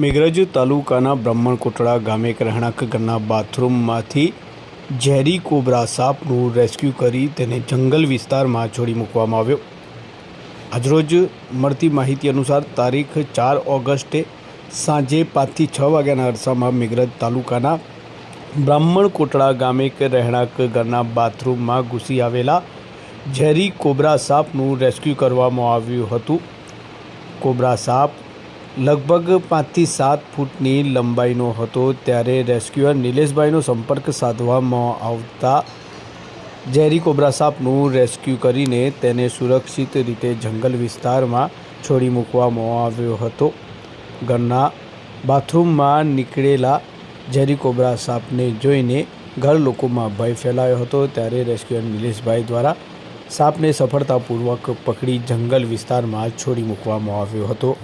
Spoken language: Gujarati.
મેઘરજ તાલુકાના બ્રાહ્મણકોટડા ગામે એક રહેણાંક ઘરના બાથરૂમમાંથી ઝેરી કોબ્રા સાપનું રેસ્ક્યુ કરી તેને જંગલ વિસ્તારમાં છોડી મૂકવામાં આવ્યો। આજરોજ મળતી માહિતી અનુસાર તારીખ 4 ઓગસ્ટે સાંજે 5 થી 6 વાગ્યાના અરસામાં મેઘરજ તાલુકાના બ્રાહ્મણકોટડા ગામે એક રહેણાંક ઘરના બાથરૂમમાં ઘૂસી આવેલા ઝેરી કોબ્રા સાપનું રેસ્ક્યુ કરવામાં આવ્યું હતું। કોબ્રા સાપ લગભગ 5 થી 7 ફૂટની લંબાઈનો હતો। ત્યારે રેસ્ક્યુઅર નિલેશભાઈનો સંપર્ક સાધવામાં આવતા ઝેરી કોબ્રા સાપનું રેસ્ક્યુ કરીને તેને સુરક્ષિત રીતે જંગલ વિસ્તારમાં છોડી મૂકવામાં આવ્યો હતો। ઘરના બાથરૂમમાં નીકળેલા ઝેરી કોબ્રા સાપને જોઈને ઘર લોકોમાં ભય ફેલાયો હતો। ત્યારે રેસ્ક્યુઅર નિલેશભાઈ દ્વારા સાપને સફળતાપૂર્વક પકડી જંગલ વિસ્તારમાં છોડી મૂકવામાં આવ્યો હતો।